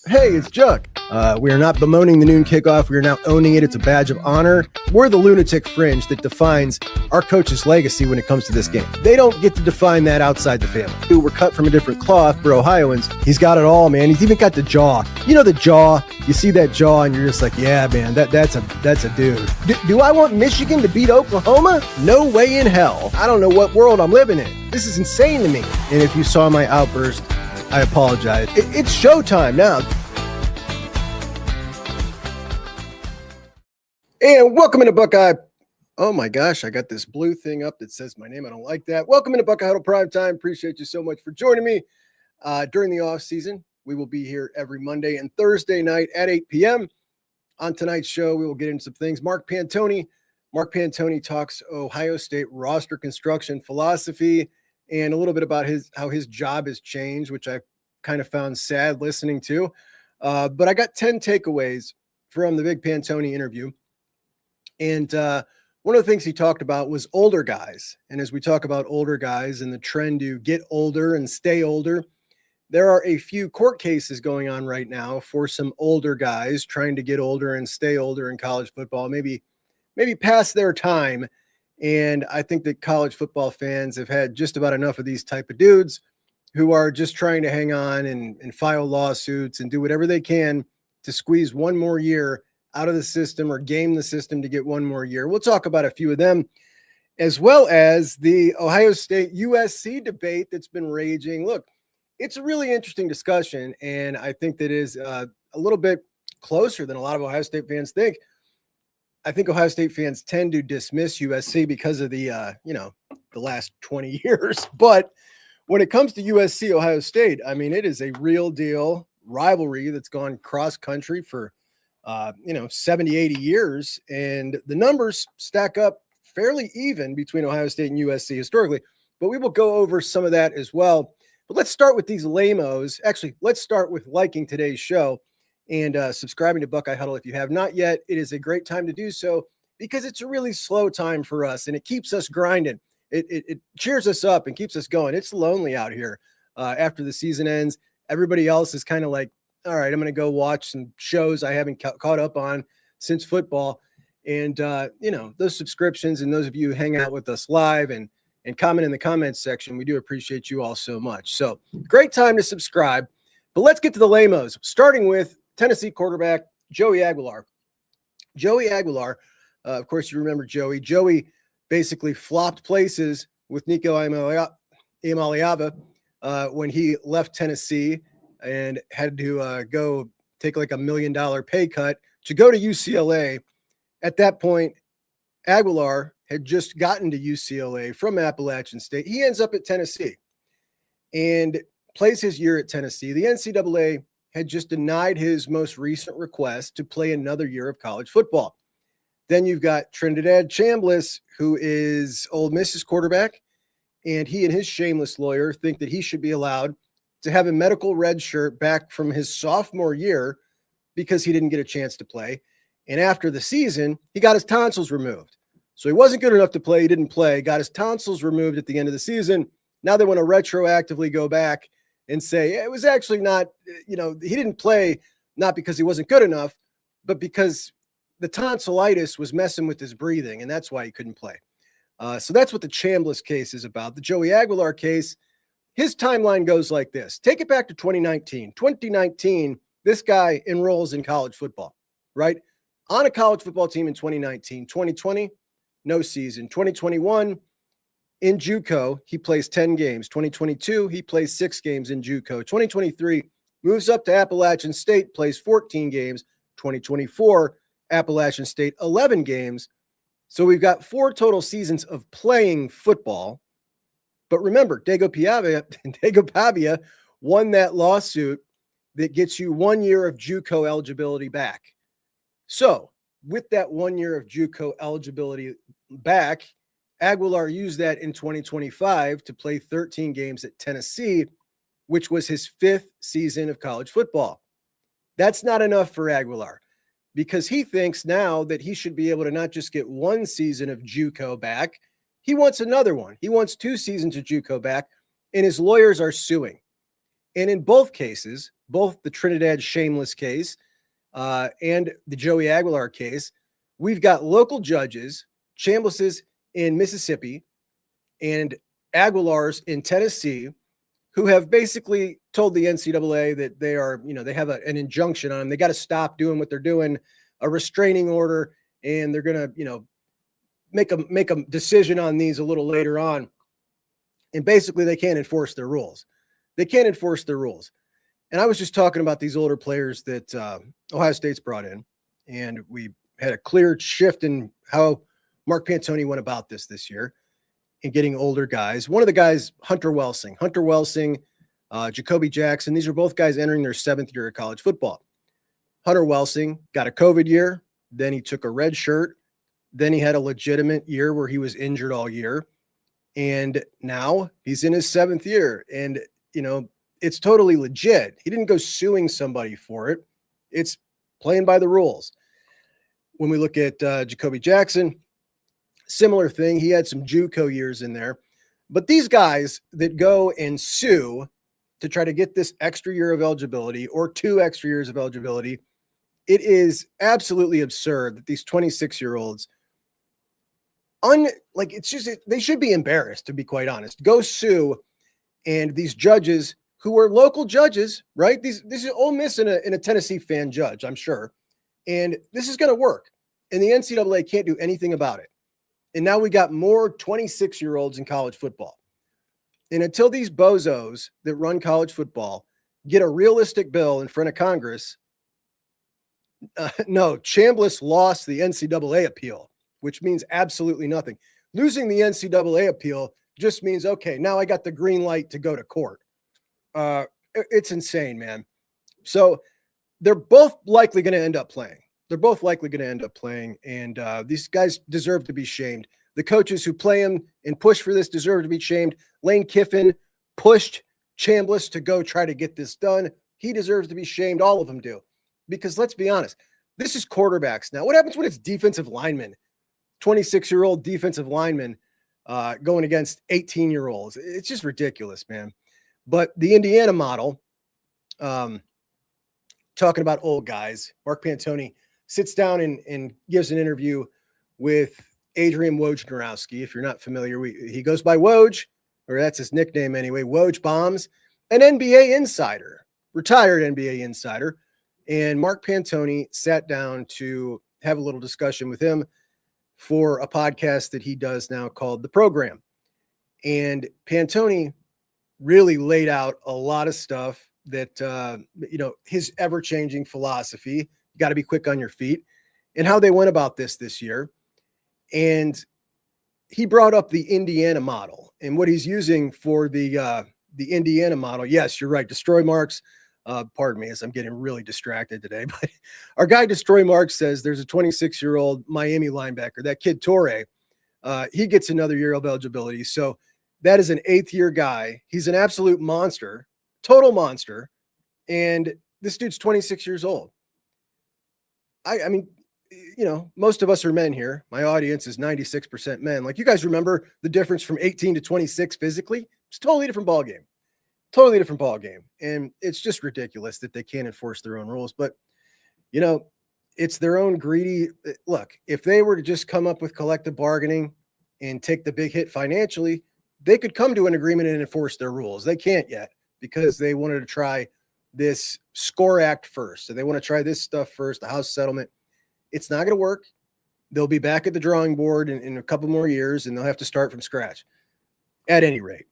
Hey, it's Chuck. We are not bemoaning the noon kickoff. We are now owning it. It's a badge of honor. We're the lunatic fringe that defines our coach's legacy when it comes to this game. They don't get to define that outside the family. We're cut from a different cloth for Ohioans. He's got it all, man. He's even got the jaw. You know the jaw. You see that jaw and you're just like, yeah, man, that's a dude. Do I want Michigan to beat Oklahoma? No way in hell. I don't know what world I'm living in. This is insane to me. And if you saw my outburst, I apologize. It's showtime now. And welcome into Buckeye. Oh my gosh, I got this blue thing up that says my name. I don't like that. Welcome into Buckeye Huddle Prime Time. Appreciate you so much for joining me during the off season. We will be here every Monday and Thursday night at 8 p.m. On tonight's show, we will get into some things. Mark Pantoni talks Ohio State roster construction philosophy and a little bit about how his job has changed, which I kind of found sad listening to. But I got 10 takeaways from the big Pantoni interview. And one of the things he talked about was older guys. And as we talk about older guys and the trend to get older and stay older, there are a few court cases going on right now for some older guys trying to get older and stay older in college football, maybe past their time. And I think that college football fans have had just about enough of these type of dudes who are just trying to hang on and file lawsuits and do whatever they can to squeeze one more year out of the system or game the system to get one more year. We'll talk about a few of them, as well as the Ohio State USC debate that's been raging. Look, it's a really interesting discussion, and I think that is a little bit closer than a lot of Ohio State fans think. I think Ohio State fans tend to dismiss USC because of the last 20 years. But when it comes to USC-Ohio State, I mean, it is a real deal rivalry that's gone cross country for 70, 80 years. And the numbers stack up fairly even between Ohio State and USC historically. But we will go over some of that as well. But let's start with these lamos. Actually, let's start with liking today's show and subscribing to Buckeye Huddle if you have not yet. It is a great time to do so because it's a really slow time for us and it keeps us grinding. It cheers us up and keeps us going. It's lonely out here after the season ends. Everybody else is kind of like, all right, I'm going to go watch some shows I haven't caught up on since football. And, those subscriptions and those of you who hang out with us live and comment in the comments section, we do appreciate you all so much. So great time to subscribe. But let's get to the lamos, starting with Tennessee quarterback Joey Aguilar. Joey Aguilar, of course, you remember Joey. Joey basically flopped places with Nico Iamaleava when he left Tennessee and had to go take like $1 million pay cut to go to UCLA. At that point, Aguilar had just gotten to UCLA from Appalachian State. He ends up at Tennessee and plays his year at Tennessee. The NCAA had just denied his most recent request to play another year of college football. Then you've got Trinidad Chambliss, who is Ole Miss's quarterback, and he and his shameless lawyer think that he should be allowed to have a medical red shirt back from his sophomore year because he didn't get a chance to play. And after the season, he got his tonsils removed. So he wasn't good enough to play. He didn't play, got his tonsils removed at the end of the season. Now they want to retroactively go back and say, it was actually not, he didn't play, not because he wasn't good enough, but because the tonsillitis was messing with his breathing. And that's why he couldn't play. So that's what the Chambliss case is about. The Joey Aguilar case, his timeline goes like this. Take it back to 2019. 2019, this guy enrolls in college football, right? On a college football team in 2019. 2020, no season. 2021, in JUCO, he plays 10 games. 2022, he plays 6 games in JUCO. 2023, moves up to Appalachian State, plays 14 games. 2024, Appalachian State, 11 games. So we've got 4 total seasons of playing football. But remember, Dago Pavia won that lawsuit that gets you 1 year of JUCO eligibility back. So with that 1 year of JUCO eligibility back, Aguilar used that in 2025 to play 13 games at Tennessee, which was his 5th season of college football. That's not enough for Aguilar because he thinks now that he should be able to not just get 1 season of JUCO back, he wants another one. He wants 2 seasons of JUCO back, and his lawyers are suing. And in both cases, both the Trinidad Shameless case and the Joey Aguilar case, we've got local judges, Chambliss's in Mississippi and Aguilar's in Tennessee, who have basically told the NCAA that they are, they have an injunction on them. They got to stop doing what they're doing, a restraining order, and they're going to, make a decision on these a little later on. And basically they can't enforce their rules. They can't enforce their rules. And I was just talking about these older players that Ohio State's brought in, and we had a clear shift in how Mark Pantoni went about this year in getting older guys. One of the guys, Hunter Welsing, Jacoby Jackson. These are both guys entering their 7th year of college football. Hunter Welsing got a COVID year. Then he took a red shirt. Then he had a legitimate year where he was injured all year. And now he's in his 7th year. And, it's totally legit. He didn't go suing somebody for it. It's playing by the rules. When we look at Jacoby Jackson, similar thing. He had some JUCO years in there. But these guys that go and sue to try to get this extra year of eligibility or 2 extra years of eligibility, it is absolutely absurd that these 26-year-olds, they should be embarrassed, to be quite honest. Go sue, and these judges who are local judges, right? This is Ole Miss and a Tennessee fan judge, I'm sure. And this is going to work. And the NCAA can't do anything about it. And now we got more 26-year-olds in college football. And until these bozos that run college football get a realistic bill in front of Congress, no, Chambliss lost the NCAA appeal, which means absolutely nothing. Losing the NCAA appeal just means, okay, now I got the green light to go to court. It's insane, man. So they're both likely going to end up playing. And these guys deserve to be shamed. The coaches who play them and push for this deserve to be shamed. Lane Kiffin pushed Chambliss to go try to get this done. He deserves to be shamed. All of them do. Because let's be honest, this is quarterbacks now. What happens when it's defensive linemen, 26-year-old defensive linemen going against 18-year-olds? It's just ridiculous, man. But the Indiana model, talking about old guys, Mark Pantoni sits down and gives an interview with Adrian Wojnarowski. If you're not familiar, he goes by Woj, or that's his nickname anyway, Woj Bombs, an NBA insider, retired NBA insider. And Mark Pantoni sat down to have a little discussion with him for a podcast that he does now called The Program. And Pantoni really laid out a lot of stuff that, his ever-changing philosophy, you got to be quick on your feet, and how they went about this year. And he brought up the Indiana model and what he's using for the Indiana model. Yes, you're right. Destroy Marks. Pardon me as I'm getting really distracted today, but our guy Destroy Marks says there's a 26-year-old Miami linebacker, that kid Torrey. He gets another year of eligibility. So that is an 8th-year guy. He's an absolute monster, total monster. And this dude's 26 years old. I mean, most of us are men here. My audience is 96% men. Like, you guys remember the difference from 18 to 26 physically? It's a totally different ball game. And it's just ridiculous that they can't enforce their own rules. But, it's their own greedy. Look, if they were to just come up with collective bargaining and take the big hit financially, they could come to an agreement and enforce their rules. They can't yet because they wanted to try this SCORE Act first. So they want to try this stuff first, the House settlement. It's not going to work. They'll be back at the drawing board in a couple more years, and they'll have to start from scratch at any rate.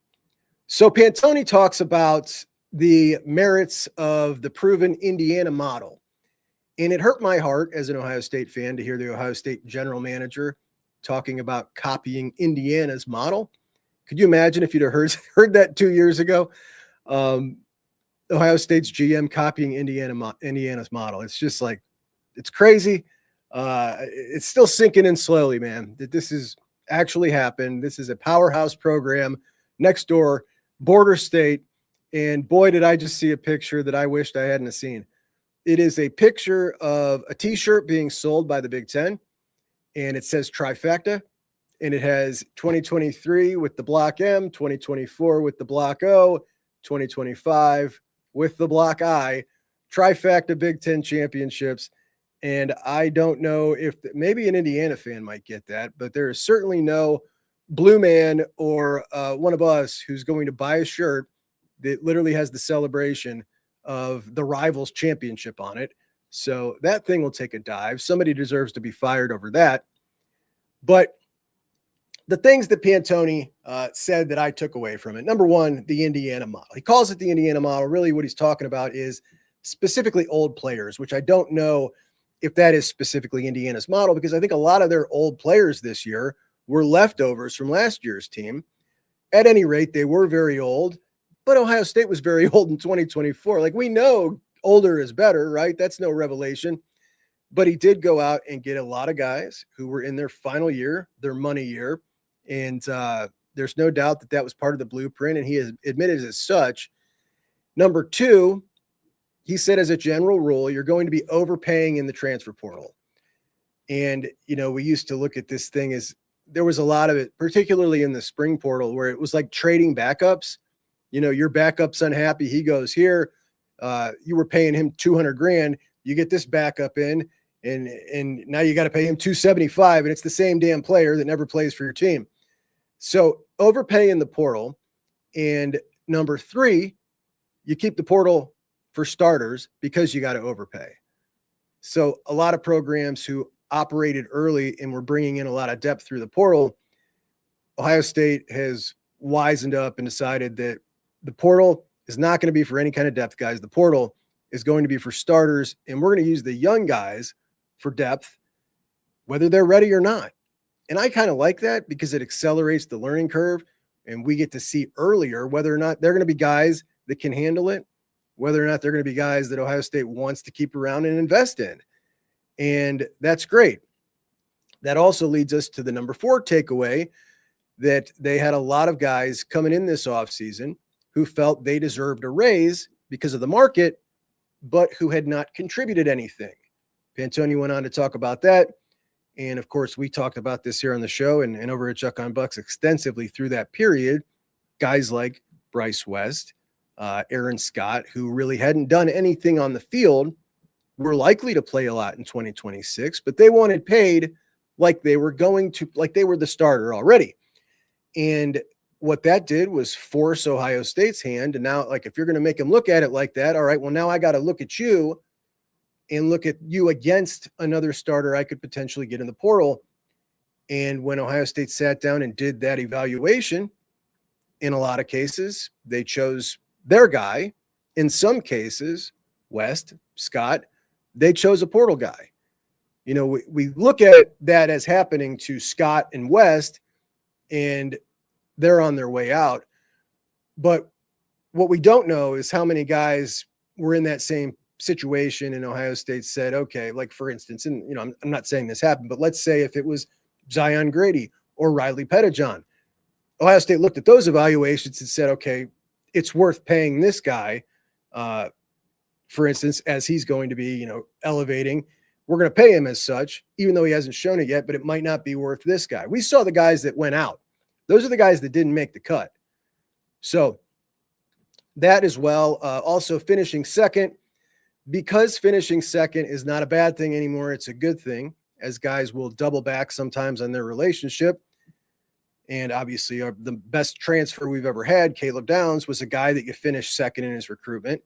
So Pantoni talks about the merits of the proven Indiana model. And it hurt my heart as an Ohio State fan to hear the Ohio State general manager talking about copying Indiana's model. Could you imagine if you'd have heard that 2 years ago? Ohio State's GM copying Indiana's model. It's just like, it's crazy. It's still sinking in slowly, man, that this has actually happened. This is a powerhouse program next door, border state. And boy, did I just see a picture that I wished I hadn't seen. It is a picture of a t-shirt being sold by the Big Ten, and it says trifecta, and it has 2023 with the block M, 2024 with the block O, 2025 with the block I, trifecta Big Ten championships. And I don't know if maybe an Indiana fan might get that, but there is certainly no blue man or one of us who's going to buy a shirt that literally has the celebration of the Rivals championship on it. So that thing will take a dive. Somebody deserves to be fired over that. But the things that Pantoni said that I took away from it, number one, the Indiana model. He calls it the Indiana model. Really what he's talking about is specifically old players, which I don't know if that is specifically Indiana's model, because I think a lot of their old players this year were leftovers from last year's team. At any rate, they were very old, but Ohio State was very old in 2024. Like, we know older is better, right? That's no revelation. But he did go out and get a lot of guys who were in their final year, their money year. And there's no doubt that that was part of the blueprint, and he has admitted as such. Number two, he said as a general rule, you're going to be overpaying in the transfer portal. And, you know, we used to look at this thing as there was a lot of it, particularly in the spring portal, where it was like trading backups. You know, your backup's unhappy. He goes here. You were paying him $200,000. You get this backup in, and now you got to pay him $275,000, and it's the same damn player that never plays for your team. So overpay in the portal. And number three, you keep the portal for starters because you got to overpay. So a lot of programs who operated early and were bringing in a lot of depth through the portal, Ohio State has wisened up and decided that the portal is not going to be for any kind of depth guys. The portal is going to be for starters, and we're going to use the young guys for depth, whether they're ready or not. And I kind of like that because it accelerates the learning curve, and we get to see earlier whether or not they're going to be guys that can handle it, whether or not they're going to be guys that Ohio State wants to keep around and invest in. And that's great. That also leads us to the number four takeaway, that they had a lot of guys coming in this offseason who felt they deserved a raise because of the market, but who had not contributed anything. Pantoni went on to talk about that. And of course, we talked about this here on the show and over at Chuck on Bucks extensively through that period. Guys like Bryce West, Aaron Scott, who really hadn't done anything on the field, were likely to play a lot in 2026, but they wanted paid like they were going to, like they were the starter already. And what that did was force Ohio State's hand. And now, like, if you're going to make them look at it like that, all right, well, now I got to look at you and look at you against another starter I could potentially get in the portal. And when Ohio State sat down and did that evaluation, in a lot of cases, they chose their guy. In some cases, West, Scott, they chose a portal guy. You know, we look at that as happening to Scott and West, and they're on their way out. But what we don't know is how many guys were in that same situation and Ohio State said, okay, like for instance, and you know, I'm not saying this happened, but let's say if it was Zion Grady or Riley Pettijohn, Ohio State looked at those evaluations and said, okay, it's worth paying this guy, for instance, as he's going to be, you know, elevating. We're going to pay him as such, even though he hasn't shown it yet, but it might not be worth this guy. We saw the guys that went out. Those are the guys that didn't make the cut. So that as well. Also finishing second, because finishing second is not a bad thing anymore. It's a good thing, as guys will double back sometimes on their relationship. And obviously the best transfer we've ever had, Caleb Downs, was a guy that you finished second in his recruitment.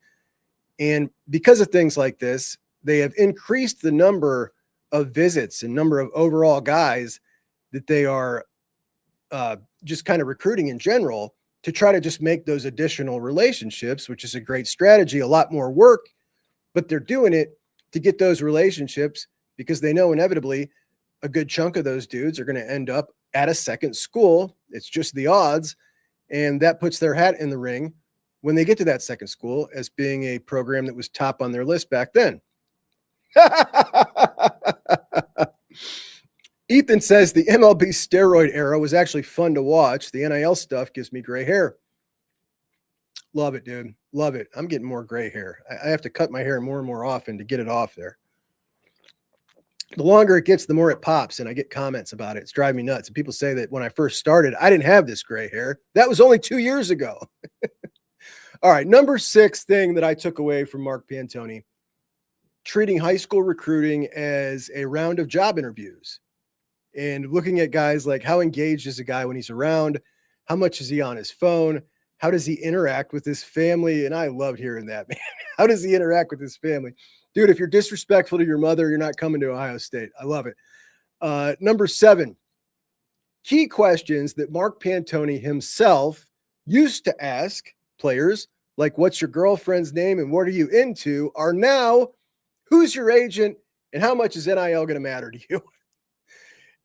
And because of things like this, they have increased the number of visits and number of overall guys that they are just kind of recruiting in general to try to just make those additional relationships, which is a great strategy, a lot more work, but they're doing it to get those relationships because they know inevitably a good chunk of those dudes are going to end up at a second school. It's just the odds. And that puts their hat in the ring when they get to that second school as being a program that was top on their list back then. Ethan says the MLB steroid era was actually fun to watch. The NIL stuff gives me gray hair. Love it, dude. Love it. I'm getting more gray hair. I have to cut my hair more and more often to get it off there. The longer it gets, the more it pops, and I get comments about it. It's driving me nuts. And people say that when I first started, I didn't have this gray hair. That was only 2 years ago. All right. Number 6 thing that I took away from Mark Pantoni, treating high school recruiting as a round of job interviews and looking at guys like how engaged is a guy when he's around? How much is he on his phone? How does he interact with his family? And I loved hearing that, man. How does he interact with his family? Dude, if you're disrespectful to your mother, you're not coming to Ohio State. I love it. Number 7, key questions that Mark Pantoni himself used to ask players, like what's your girlfriend's name and what are you into, are now who's your agent and how much is NIL going to matter to you?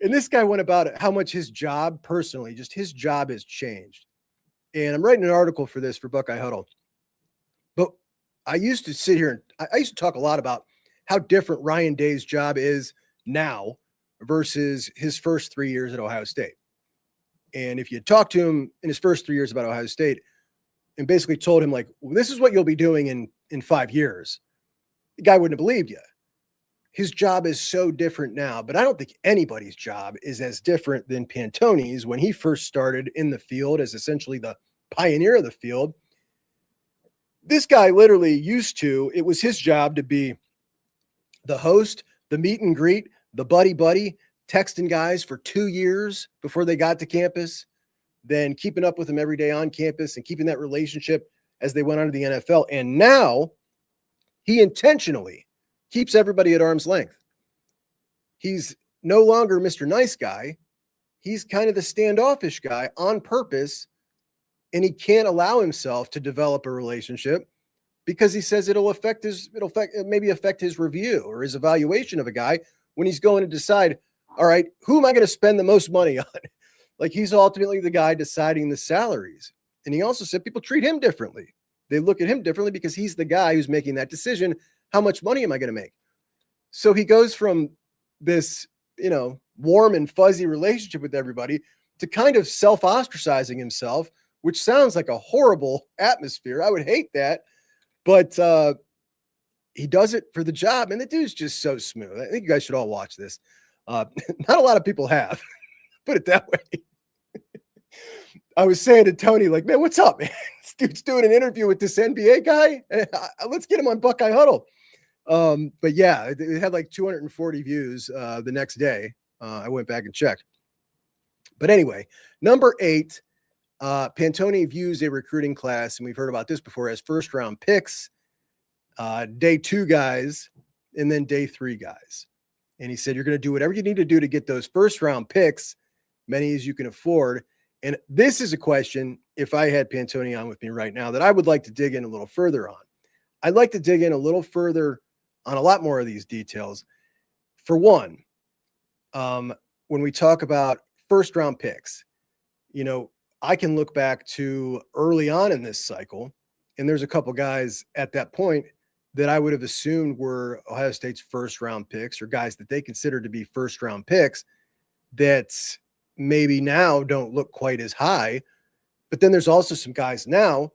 And this guy went about it, how much his job personally, just his job has changed. And I'm writing an article for this for Buckeye Huddle. But I used to sit here and I used to talk a lot about how different Ryan Day's job is now versus his first 3 years at Ohio State. And if you talk to him in his first 3 years about Ohio State and basically told him, like, well, this is what you'll be doing in 5 years, the guy wouldn't have believed you. His job is so different now, but I don't think anybody's job is as different than Pantoni's when he first started in the field as essentially the pioneer of the field. This guy literally it was his job to be the host, the meet and greet, the buddy, texting guys for 2 years before they got to campus, then keeping up with them every day on campus and keeping that relationship as they went on to the NFL. And now he intentionally keeps everybody at arm's length. He's no longer Mr. Nice Guy. He's kind of the standoffish guy on purpose, and he can't allow himself to develop a relationship because he says it'll affect his review or his evaluation of a guy when he's going to decide, all right, who am I going to spend the most money on? Like, he's ultimately the guy deciding the salaries. And he also said people treat him differently. They look at him differently because he's the guy who's making that decision. How much money am I going to make? So he goes from this, warm and fuzzy relationship with everybody to kind of self-ostracizing himself, which sounds like a horrible atmosphere. I would hate that, but he does it for the job. And the dude's just so smooth. I think you guys should all watch this. Not a lot of people have, put it that way. I was saying to Tony, like, man, what's up, man? This dude's doing an interview with this NBA guy. Let's get him on Buckeye Huddle. But yeah, it had like 240 views the next day. I went back and checked. But anyway, number 8, Pantoni views a recruiting class, and we've heard about this before, as first round picks, day 2 guys, and then day 3 guys. And he said, you're going to do whatever you need to do to get those first round picks, many as you can afford. And this is a question, if I had Pantoni on with me right now, that I would like to dig in a little further on. I'd like to dig in a little further on a lot more of these details. For one, when we talk about first round picks, I can look back to early on in this cycle, and there's a couple guys at that point that I would have assumed were Ohio State's first round picks or guys that they consider to be first round picks that maybe now don't look quite as high. But then there's also some guys now,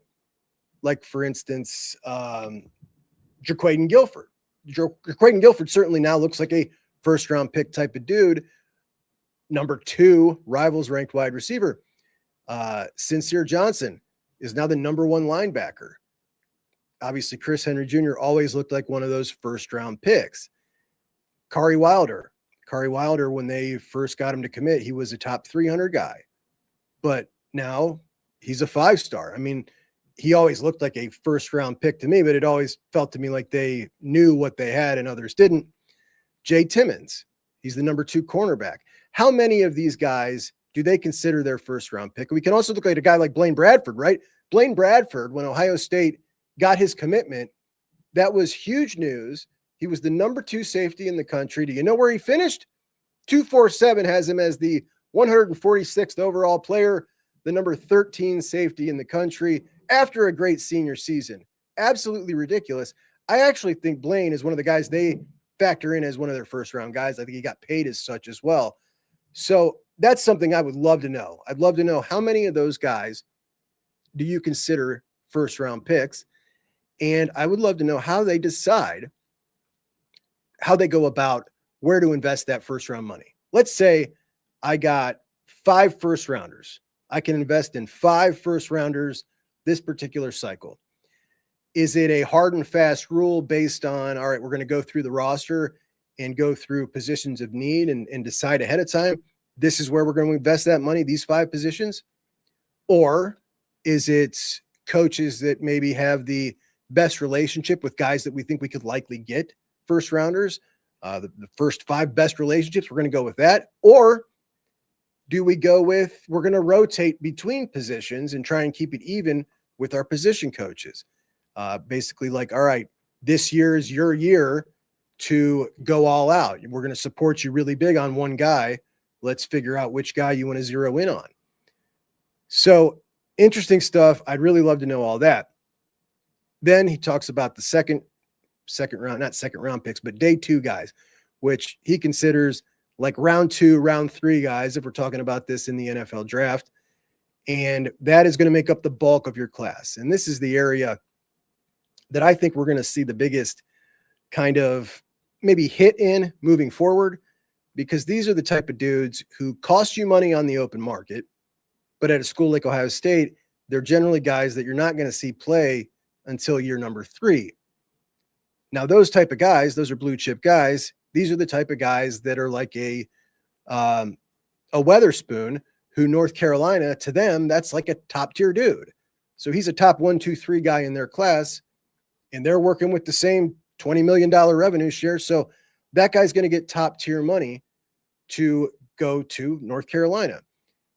like, for instance, Jaquaden Guilford. Jaquaden Guilford certainly now looks like a first-round pick type of dude. Number 2, Rivals ranked wide receiver. Sincere Johnson is now the number 1 linebacker. Obviously, Chris Henry Jr. always looked like one of those first-round picks. Kari Wilder, when they first got him to commit, he was a top 300 guy. But now he's a 5-star. I mean, he always looked like a first-round pick to me, but it always felt to me like they knew what they had and others didn't. Jay Timmons, he's the number 2 cornerback. How many of these guys do they consider their first-round pick? We can also look at a guy like Blaine Bradford, right? Blaine Bradford, when Ohio State got his commitment, that was huge news. He was the number 2 safety in the country. Do you know where he finished? 247 has him as the 146th overall player, the number 13 safety in the country after a great senior season. Absolutely ridiculous. I actually think Blaine is one of the guys they factor in as one of their first round guys. I think he got paid as such as well. So that's something I would love to know. I'd love to know how many of those guys do you consider first round picks? And I would love to know how they decide, how they go about where to invest that first round money. Let's say I got 5 first rounders. I can invest in 5 first rounders this particular cycle. Is it a hard and fast rule based on, all right, we're going to go through the roster and go through positions of need and decide ahead of time, this is where we're going to invest that money, these 5 positions? Or is it coaches that maybe have the best relationship with guys that we think we could likely get first rounders? The first 5 best relationships, we're going to go with that. Or do we go with, we're going to rotate between positions and try and keep it even with our position coaches? Basically like, all right, this year is your year to go all out. We're going to support you really big on one guy. Let's figure out which guy you want to zero in on. So interesting stuff. I'd really love to know all that. Then he talks about the second round, not second round picks, but day 2 guys, which he considers like round 2, round 3 guys, if we're talking about this in the NFL draft. And that is going to make up the bulk of your class. And this is the area that I think we're going to see the biggest kind of maybe hit in moving forward, because these are the type of dudes who cost you money on the open market, but at a school like Ohio State, they're generally guys that you're not going to see play until year number 3. Now, those type of guys, those are blue chip guys. These are the type of guys that are like a Weatherspoon, who North Carolina, to them, that's like a top tier dude. So he's a top 1, 2, 3 guy in their class, and they're working with the same $20 million revenue share. So that guy's going to get top tier money to go to North Carolina.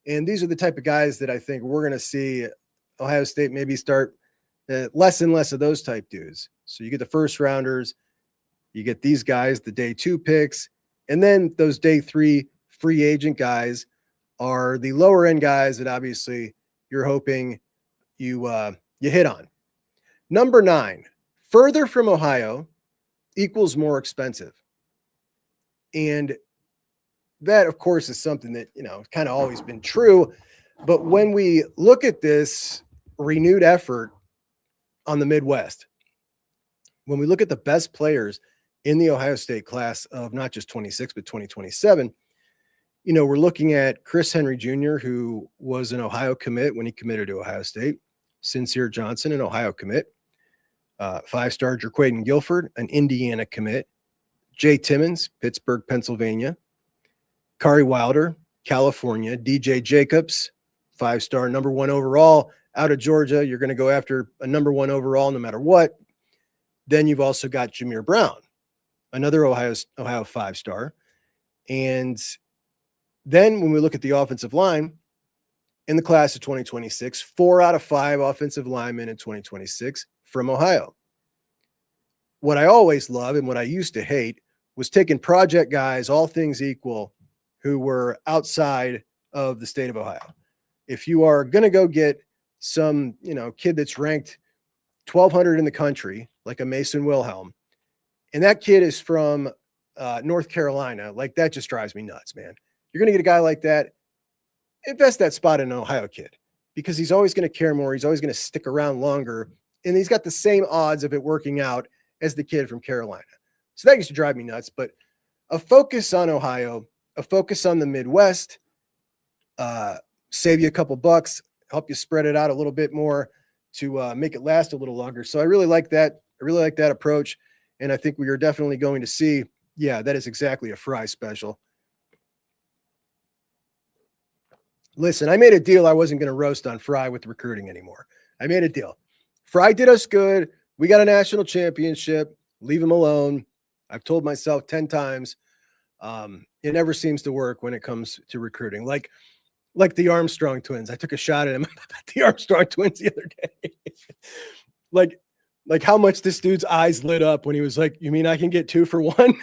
And these are the type of guys that I think we're going to see Ohio State maybe start less and less of those type dudes. So you get the first rounders, you get these guys, the day 2 picks, and then those day 3 free agent guys are the lower end guys that obviously you're hoping you hit on. Number 9, further from Ohio equals more expensive. And that, of course, is something that, kind of always been true. But when we look at this renewed effort on the Midwest, when we look at the best players in the Ohio State class of not just 26, but 2027, we're looking at Chris Henry Jr., who was an Ohio commit when he committed to Ohio State. Sincere Johnson, an Ohio commit. 5-star Jerquaden Guilford, an Indiana commit. Jay Timmons, Pittsburgh, Pennsylvania. Kari Wilder, California. DJ Jacobs, 5-star, number 1 overall out of Georgia. You're going to go after a number 1 overall no matter what. Then you've also got Jameer Brown, another Ohio 5-star. And then when we look at the offensive line in the class of 2026, 4 out of 5 offensive linemen in 2026 from Ohio. What I always love and what I used to hate was taking project guys, all things equal, who were outside of the state of Ohio. If you are going to go get some, kid that's ranked 1,200 in the country, like a Mason Wilhelm, and that kid is from North Carolina, like that just drives me nuts, man. You're going to get a guy like that, invest that spot in an Ohio kid, because he's always going to care more. He's always going to stick around longer, and he's got the same odds of it working out as the kid from Carolina. So that used to drive me nuts, but a focus on Ohio, a focus on the Midwest, save you a couple bucks, help you spread it out a little bit more to make it last a little longer. So I really like that. I really like that approach. And I think we are definitely going to see, that is exactly a Fry special. Listen, I made a deal I wasn't going to roast on Fry with recruiting anymore. I made a deal. Fry did us good. We got a national championship. Leave him alone. I've told myself 10 times. It never seems to work when it comes to recruiting. Like the Armstrong twins. I took a shot at him about the Armstrong twins the other day. like how much this dude's eyes lit up when he was like, you mean I can get 2 for 1?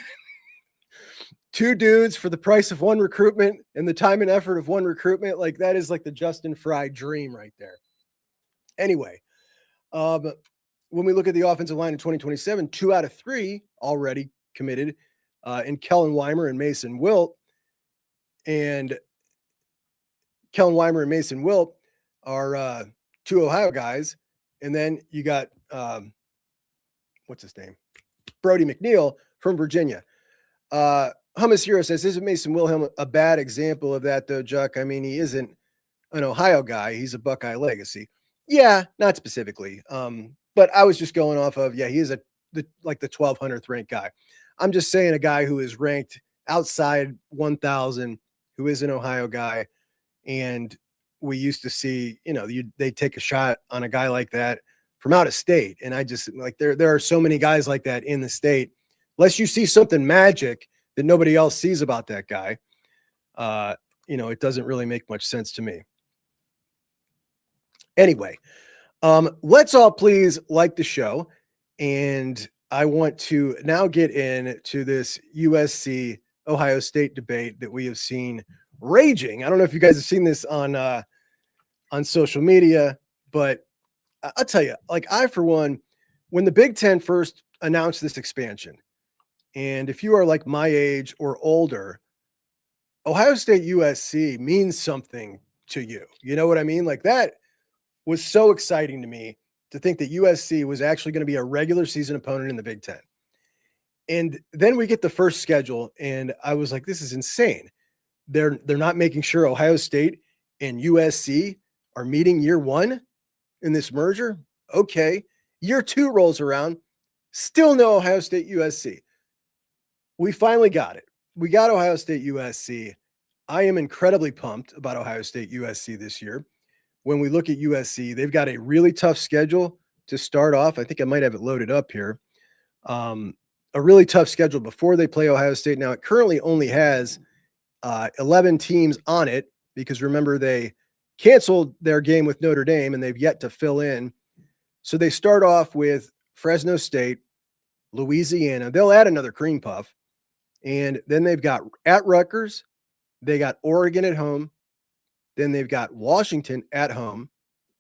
2 dudes for the price of 1 recruitment and the time and effort of 1 recruitment. Like that is like the Justin Fry dream right there. Anyway, when we look at the offensive line in 2027, 2 out of 3 already committed in Kellen Weimer and Mason Wilt. And Kellen Weimer and Mason Wilt are 2 Ohio guys. And then you got, what's his name? Brody McNeil from Virginia. Hummus Hero says, isn't Mason Wilhelm a bad example of that, though, Chuck? I mean, he isn't an Ohio guy. He's a Buckeye legacy. Yeah, not specifically. But I was just going off of, he is like the 1200th ranked guy. I'm just saying a guy who is ranked outside 1,000, who is an Ohio guy. And we used to see, they take a shot on a guy like that from out of state. And I just like, there are so many guys like that in the state, unless you see something magic that nobody else sees about that guy. It doesn't really make much sense to me. Anyway, let's all please like the show. And I want to now get into this USC-Ohio State debate that we have seen raging. I don't know if you guys have seen this on social media, but I'll tell you, like I, for one, when the Big Ten first announced this expansion, and if you are like my age or older, Ohio State USC means something to you. You know what I mean? Like that was so exciting to me to think that USC was actually going to be a regular season opponent in the Big Ten. And then we get the first schedule, and I was like, this is insane. They're not making sure Ohio State and USC are meeting year one in this merger. Okay. Year two rolls around. Still no Ohio State USC. We finally got it. We got Ohio State USC. I am incredibly pumped about Ohio State USC this year. When we look at USC, they've got a really tough schedule to start off. I think I might have it loaded up here. A really tough schedule before they play Ohio State. Now, it currently only has 11 teams on it because remember, they canceled their game with Notre Dame and they've yet to fill in. So they start off with Fresno State, Louisiana. They'll add another cream puff. And then they've got at Rutgers, they got Oregon at home. Then they've got Washington at home.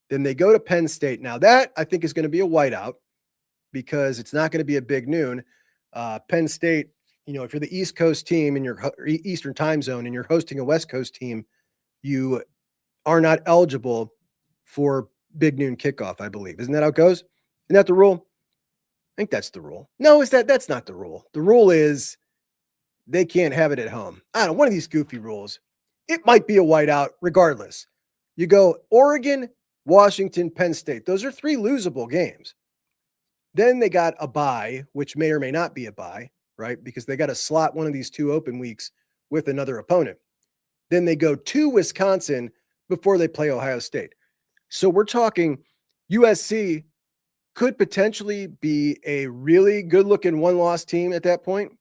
Then they go to Penn State. Now that I think is going to be a whiteout because it's not going to be a big noon. Penn State, if you're the East Coast team in your Eastern time zone and you're hosting a West Coast team, you are not eligible for big noon kickoff, I believe. Isn't that how it goes? Isn't that the rule? I think that's the rule. No, that's not the rule. The rule is they can't have it at home. I don't know, one of these goofy rules. It might be a whiteout regardless. You go Oregon, Washington, Penn State. Those are three losable games. Then they got a bye, which may or may not be a bye, right? Because they got to slot one of these two open weeks with another opponent. Then they go to Wisconsin before they play Ohio State. So we're talking USC could potentially be a really good-looking one-loss team at that point.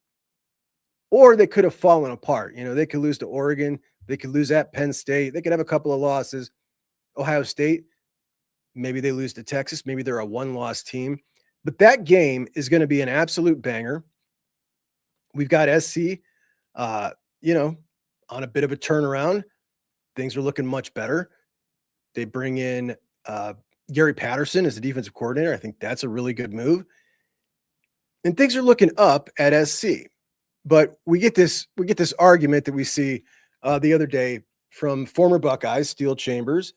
Or they could have fallen apart. They could lose to Oregon. They could lose at Penn State. They could have a couple of losses. Ohio State, maybe they lose to Texas. Maybe they're a one-loss team. But that game is going to be an absolute banger. We've got SC, on a bit of a turnaround. Things are looking much better. They bring in Gary Patterson as the defensive coordinator. I think that's a really good move. And things are looking up at SC. But we get this argument that we see the other day from former Buckeyes, Steel Chambers,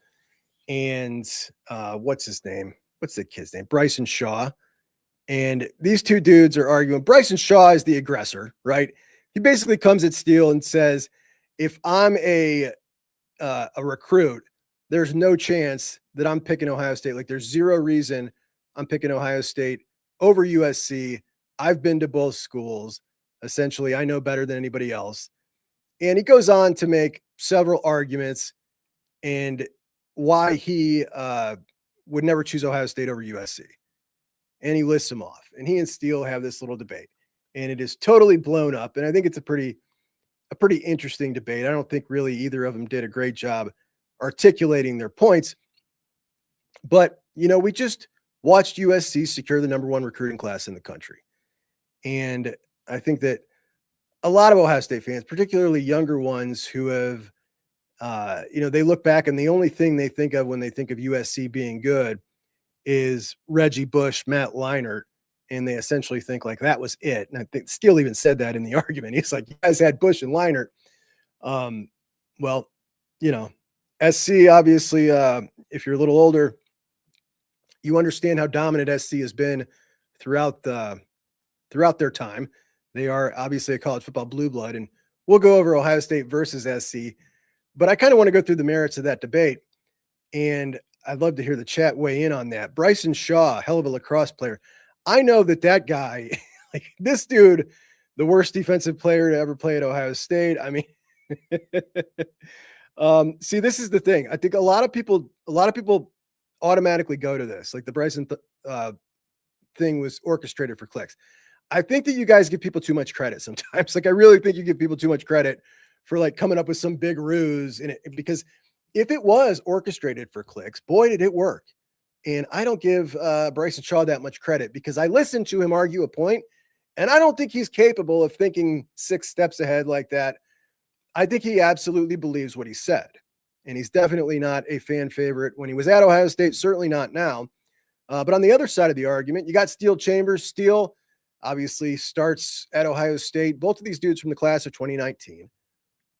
and what's his name? What's the kid's name? Bryson Shaw. And these two dudes are arguing. Bryson Shaw is the aggressor, right? He basically comes at Steel and says, if I'm a recruit, there's no chance that I'm picking Ohio State. Like there's zero reason I'm picking Ohio State over USC. I've been to both schools. Essentially, I know better than anybody else. And he goes on to make several arguments and why he would never choose Ohio State over USC. And he lists them off. And he and Steele have this little debate. And it is totally blown up. And I think it's a pretty interesting debate. I don't think really either of them did a great job articulating their points. But, we just watched USC secure the number one recruiting class in the country. And I think that a lot of Ohio State fans, particularly younger ones who have, they look back and the only thing they think of when they think of USC being good is Reggie Bush, Matt Leinart, and they essentially think like that was it. And I think Steele even said that in the argument. He's like, you guys had Bush and Leinart. SC, obviously, if you're a little older, you understand how dominant SC has been throughout their time. They are obviously a college football blue blood, and we'll go over Ohio State versus SC. But I kind of want to go through the merits of that debate. And I'd love to hear the chat weigh in on that. Bryson Shaw, hell of a lacrosse player. I know that guy, like this dude, the worst defensive player to ever play at Ohio State. I mean, see, this is the thing. I think a lot of people automatically go to this. Like the Bryson thing was orchestrated for clicks. I think that you guys give people too much credit sometimes. Like I really think you give people too much credit for like coming up with some big ruse in it, because if it was orchestrated for clicks, boy, did it work. And I don't give Bryson Shaw that much credit because I listened to him argue a point, and I don't think he's capable of thinking 6 steps ahead like that. I think he absolutely believes what he said, and he's definitely not a fan favorite when he was at Ohio State, certainly not now. But on the other side of the argument, you got Steele Chambers. Steele obviously starts at Ohio State. Both of these dudes from the class of 2019.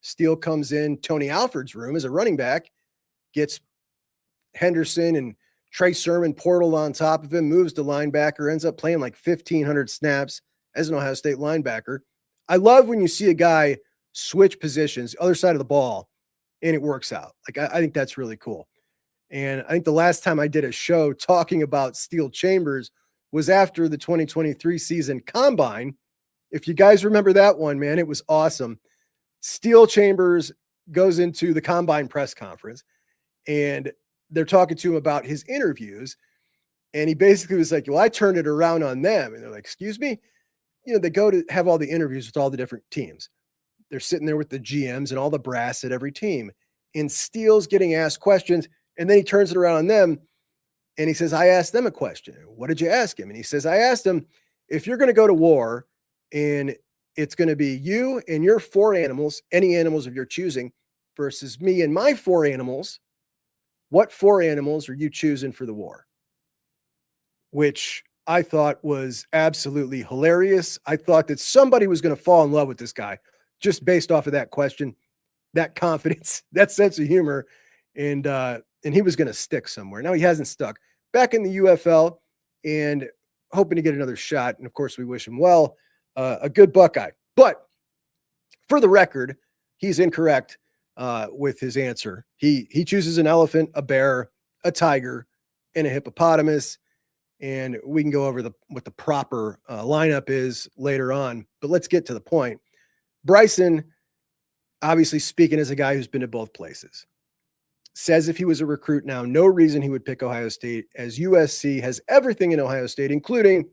Steele comes in Tony Alford's room as a running back, gets Henderson and Trey Sermon portal on top of him, moves to linebacker, ends up playing like 1,500 snaps as an Ohio State linebacker. I love when you see a guy switch positions, other side of the ball, and it works out. Like, I think that's really cool. And I think the last time I did a show talking about Steele Chambers was after the 2023 season combine. If you guys remember that one, man, it was awesome. Steele Chambers goes into the combine press conference and they're talking to him about his interviews. And he basically was like, well, I turned it around on them. And they're like, excuse me? You know, they go to have all the interviews with all the different teams. They're sitting there with the GMs and all the brass at every team. And Steele's getting asked questions. And then he turns it around on them. And he says, I asked them a question. What did you ask him? And he says, I asked him, if you're going to go to war and it's going to be you and your 4 animals, any animals of your choosing, versus me and my 4 animals, what 4 animals are you choosing for the war? Which I thought was absolutely hilarious. I thought that somebody was going to fall in love with this guy just based off of that question, that confidence, that sense of humor. And he was going to stick somewhere. Now he hasn't stuck. Back in the UFL and hoping to get another shot. And of course we wish him well. A good Buckeye. But for the record, he's incorrect with his answer. He chooses an elephant, a bear, a tiger, and a hippopotamus. And we can go over what the proper lineup is later on. But let's get to the point. Bryson, obviously speaking as a guy who's been to both places, says if he was a recruit now, no reason he would pick Ohio State, as USC has everything in Ohio State, including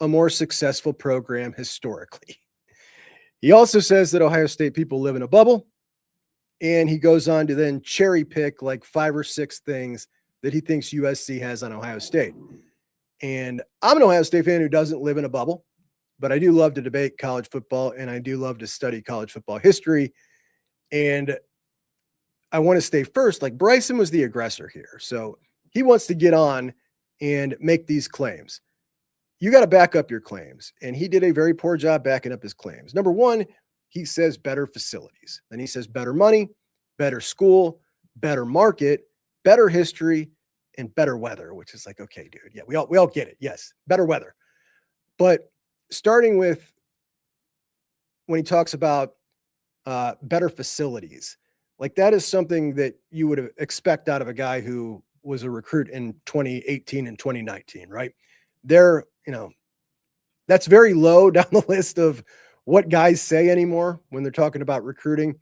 a more successful program historically. He also says that Ohio State people live in a bubble, and he goes on to then cherry pick like 5 or 6 things that he thinks USC has on Ohio State. And I'm an Ohio State fan who doesn't live in a bubble, but I do love to debate college football, and I do love to study college football history. And I want to stay first. Like Bryson was the aggressor here. So he wants to get on and make these claims. You got to back up your claims. And he did a very poor job backing up his claims. Number one, he says better facilities. Then he says better money, better school, better market, better history, and better weather, which is like, okay, dude. Yeah, we all get it. Yes, better weather. But starting with when he talks about better facilities, like that is something that you would expect out of a guy who was a recruit in 2018 and 2019, right? They're, that's very low down the list of what guys say anymore when they're talking about recruiting.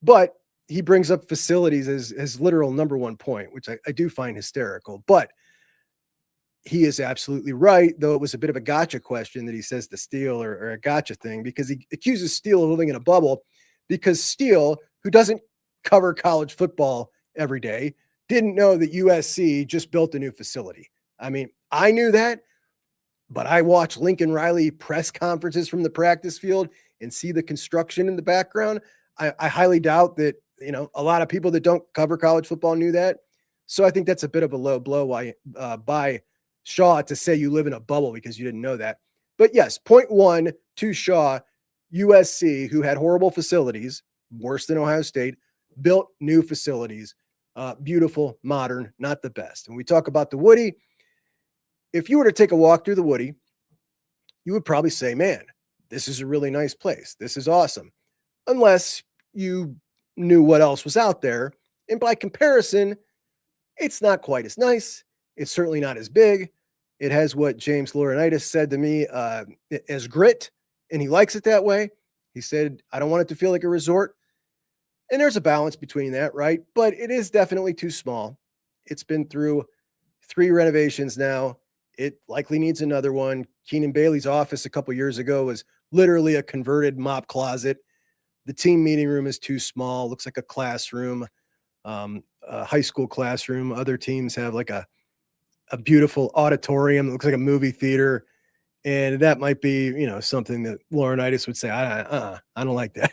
But he brings up facilities as his literal number one point, which I do find hysterical. But he is absolutely right, though it was a bit of a gotcha question that he says to Steele, or a gotcha thing, because he accuses Steele of living in a bubble, because Steele, who doesn't cover college football every day, didn't know that USC just built a new facility. I mean, I knew that, but I watch Lincoln Riley press conferences from the practice field and see the construction in the background. I highly doubt that, a lot of people that don't cover college football knew that. So I think that's a bit of a low blow by Shaw to say you live in a bubble because you didn't know that. But yes, point one to Shaw, USC, who had horrible facilities, worse than Ohio State, built new facilities, beautiful, modern, not the best. And we talk about the Woody. If you were to take a walk through the Woody, you would probably say, man, this is a really nice place. This is awesome. Unless you knew what else was out there. And by comparison, It's not quite as nice. It's certainly not as big. It has what James Laurinaitis said to me as grit, and he likes it that way. He said, I don't want it to feel like a resort. And there's a balance between that, right? But it is definitely too small. It's been through 3 renovations now. It likely needs another one. Keenan Bailey's office a couple years ago was literally a converted mop closet. The team meeting room is too small. Looks like a classroom, a high school classroom. Other teams have like a beautiful auditorium. It looks like a movie theater. And that might be, something that Laurinaitis would say, I don't like that.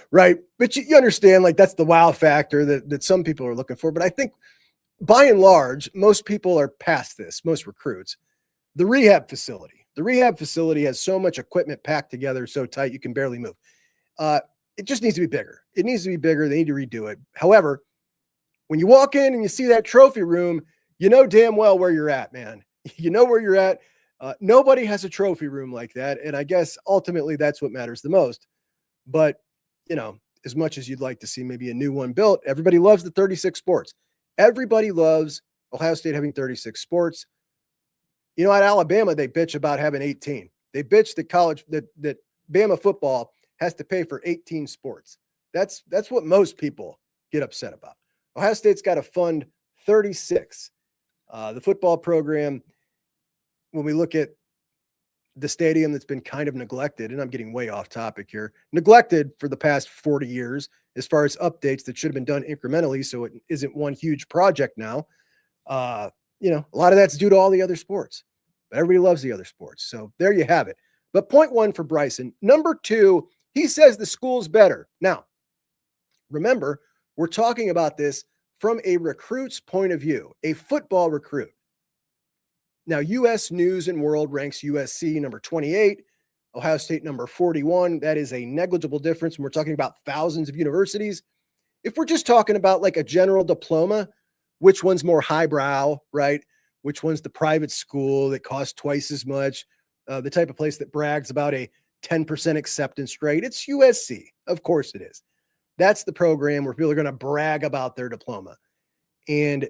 Right. But you understand, like, that's the wow factor that some people are looking for. But I think by and large, most people are past this, most recruits. The rehab facility has so much equipment packed together so tight you can barely move. It just needs to be bigger. It needs to be bigger. They need to redo it. However, when you walk in and you see that trophy room, you know damn well where you're at, man. You know where you're at. Nobody has a trophy room like that. And I guess ultimately that's what matters the most. But, as much as you'd like to see maybe a new one built, everybody loves the 36 sports. Everybody loves Ohio State having 36 sports. At Alabama, they bitch about having 18. They bitch that Bama football has to pay for 18 sports. That's what most people get upset about. Ohio State's got to fund 36. The football program, when we look at the stadium that's been kind of neglected, and I'm getting way off topic here, neglected for the past 40 years as far as updates that should have been done incrementally so it isn't one huge project now. A lot of that's due to all the other sports. But everybody loves the other sports. So there you have it. But point 1 for Bryson. Number 2, he says the school's better. Now, remember, we're talking about this from a recruit's point of view, a football recruit. Now, U.S. News and World ranks USC number 28, Ohio State number 41. That is a negligible difference when we're talking about thousands of universities. If we're just talking about like a general diploma, which one's more highbrow, right? Which one's the private school that costs twice as much? The type of place that brags about a 10% acceptance rate. It's USC. Of course it is. That's the program where people are going to brag about their diploma. And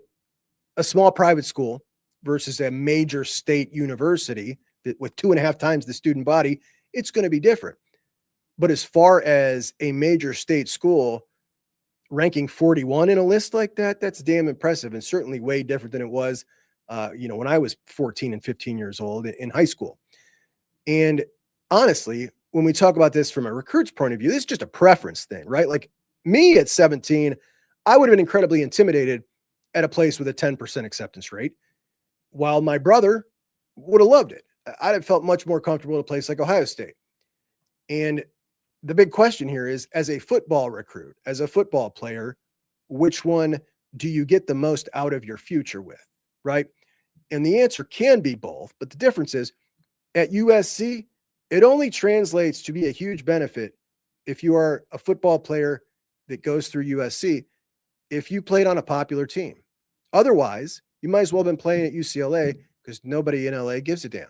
a small private school versus a major state university that with 2.5 times the student body, it's going to be different. But as far as a major state school ranking 41 in a list like that, that's damn impressive and certainly way different than it was, when I was 14 and 15 years old in high school. And honestly, when we talk about this from a recruit's point of view, this is just a preference thing, right? Like me at 17, I would have been incredibly intimidated at a place with a 10% acceptance rate, while my brother would have loved it. I'd have felt much more comfortable at a place like Ohio State. And the big question here is, as a football recruit, as a football player, which one do you get the most out of your future with, right? And the answer can be both, but the difference is at USC, it only translates to be a huge benefit if you are a football player that goes through USC, if you played on a popular team. Otherwise, you might as well have been playing at UCLA because nobody in LA gives a damn.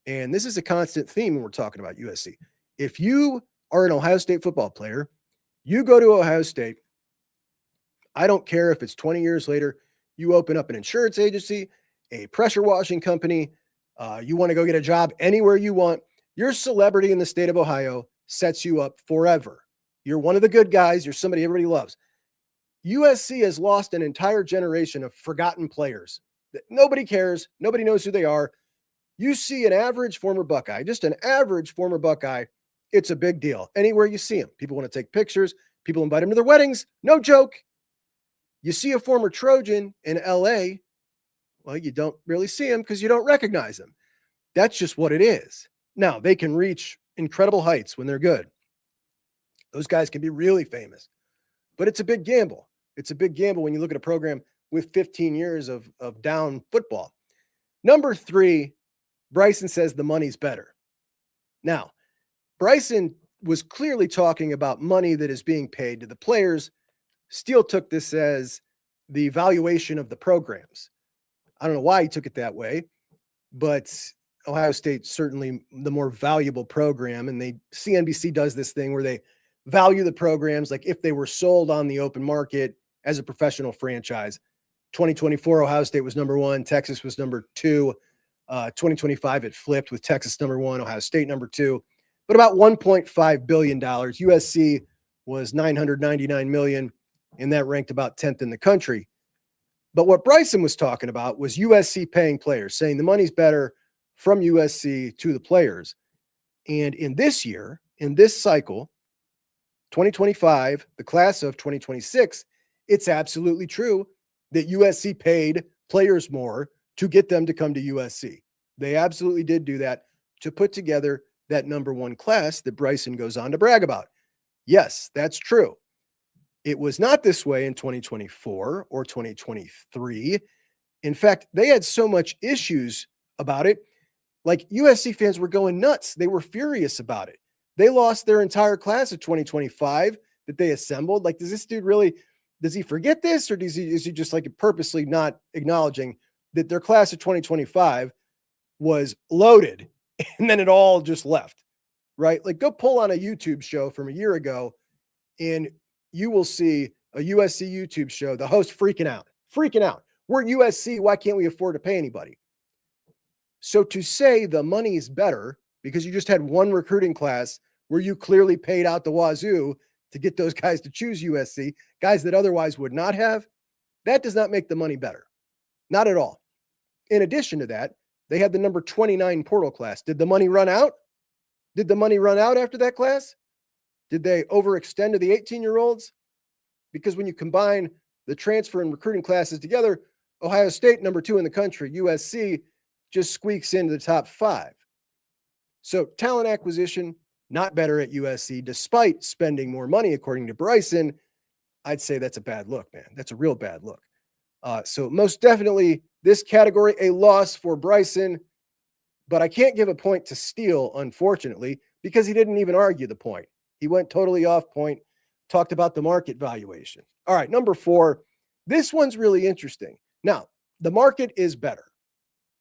And this is a constant theme when we're talking about USC. If you are an Ohio State football player, you go to Ohio State, I don't care if it's 20 years later, you open up an insurance agency, a pressure washing company, you want to go get a job anywhere you want, your celebrity in the state of Ohio sets you up forever. You're one of the good guys. You're somebody everybody loves. USC has lost an entire generation of forgotten players that nobody cares. Nobody knows who they are. You see an average former Buckeye, just an average former Buckeye, it's a big deal. Anywhere you see them, people want to take pictures. People invite them to their weddings. No joke. You see a former Trojan in LA, well, you don't really see them because you don't recognize them. That's just what it is. Now, they can reach incredible heights when they're good. Those guys can be really famous, but it's a big gamble. It's a big gamble when you look at a program with 15 years of down football. Number 3, Bryson says the money's better. Now, Bryson was clearly talking about money that is being paid to the players. Steele took this as the valuation of the programs. I don't know why he took it that way, but Ohio State's certainly the more valuable program. And CNBC does this thing where they value the programs like if they were sold on the open market as a professional franchise. 2024, Ohio State was number one. Texas was number two. 2025, it flipped with Texas number one, Ohio State number two. But about $1.5 billion. USC was $999 million, and that ranked about 10th in the country. But what Bryson was talking about was USC paying players, saying the money's better from USC to the players. And in this year, in this cycle, 2025, the class of 2026, it's absolutely true that USC paid players more to get them to come to USC. They absolutely did do that to put together that number one class that Bryson goes on to brag about. Yes, that's true. It was not this way in 2024 or 2023. In fact, they had so much issues about it. Like USC fans were going nuts. They were furious about it. They lost their entire class of 2025 that they assembled. Like, does this dude really, does he forget this? Or is he just like purposely not acknowledging that their class of 2025 was loaded and then it all just left, right? Like go pull on a YouTube show from a year ago and you will see a USC YouTube show, the host freaking out. We're USC. Why can't we afford to pay anybody? So to say the money is better because you just had one recruiting class where you clearly paid out the wazoo to get those guys to choose USC, guys that otherwise would not have, that does not make the money better. Not at all. In addition to that, they had the number 29 portal class. Did the money run out? Did the money run out after that class? Did they overextend to the 18-year-olds? Because when you combine the transfer and recruiting classes together, Ohio State, number 2 in the country, USC just squeaks into the top 5. So talent acquisition, not better at USC, despite spending more money, according to Bryson. I'd say that's a bad look, man. That's a real bad look. So most definitely this category, a loss for Bryson, but I can't give a point to Steele, unfortunately, because he didn't even argue the point. He went totally off point, talked about the market valuation. All right, number 4, this one's really interesting. Now, the market is better.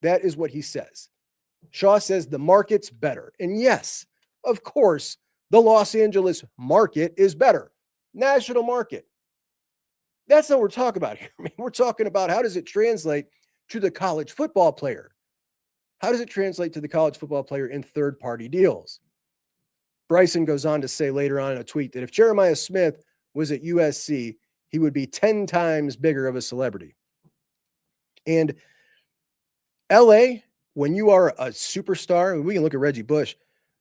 That is what he says. Shaw says the market's better. And yes, of course, the Los Angeles market is better. National market. That's not what we're talking about here. I mean, we're talking about how does it translate to the college football player? How does it translate to the college football player in third-party deals? Bryson goes on to say later on in a tweet that if Jeremiah Smith was at USC, he would be 10 times bigger of a celebrity. And LA, when you are a superstar, we can look at Reggie Bush.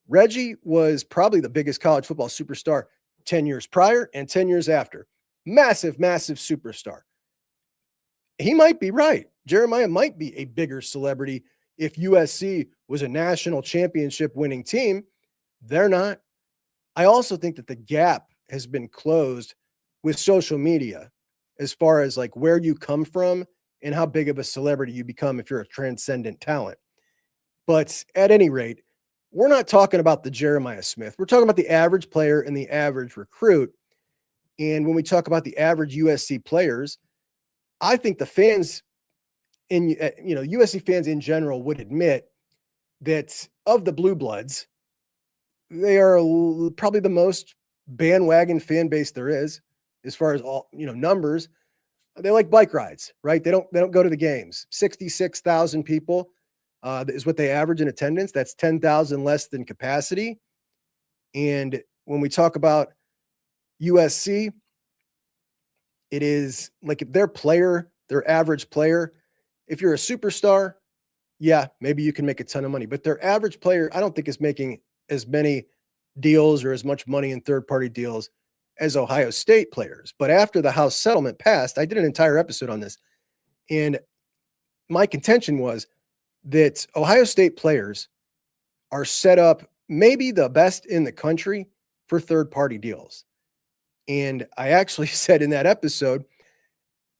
Reggie was probably the biggest college football superstar 10 years prior and 10 years after. Massive, massive superstar. He might be right. Jeremiah might be a bigger celebrity if USC was a national championship winning team. They're not. I also think that the gap has been closed with social media as far as like where you come from and how big of a celebrity you become if you're a transcendent talent. But at any rate, we're not talking about the Jeremiah Smith. We're talking about the average player and the average recruit. And when we talk about the average USC players, I think the fans in, USC fans in general would admit that of the Blue Bloods, they are probably the most bandwagon fan base there is as far as all, numbers. They like bike rides, right? They don't go to the games. 66,000 people is what they average in attendance. That's 10,000 less than capacity. And when we talk about USC, it is like if their average player, if you're a superstar, yeah, maybe you can make a ton of money. But their average player, I don't think is making as many deals or as much money in third-party deals as Ohio State players. But after the House settlement passed, I did an entire episode on this. And my contention was that Ohio State players are set up maybe the best in the country for third-party deals. And I actually said in that episode,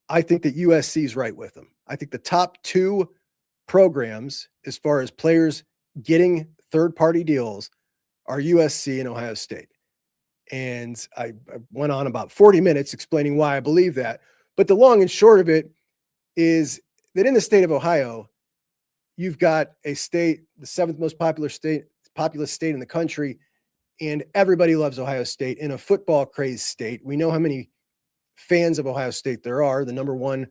I think that USC is right with them. I think the top 2 programs as far as players getting third-party deals are USC and Ohio State. And I went on about 40 minutes explaining why I believe that. But the long and short of it is that in the state of Ohio, you've got a state, the 7th most populous state in the country, and everybody loves Ohio State in a football crazed state. We know how many fans of Ohio State there are. The number 1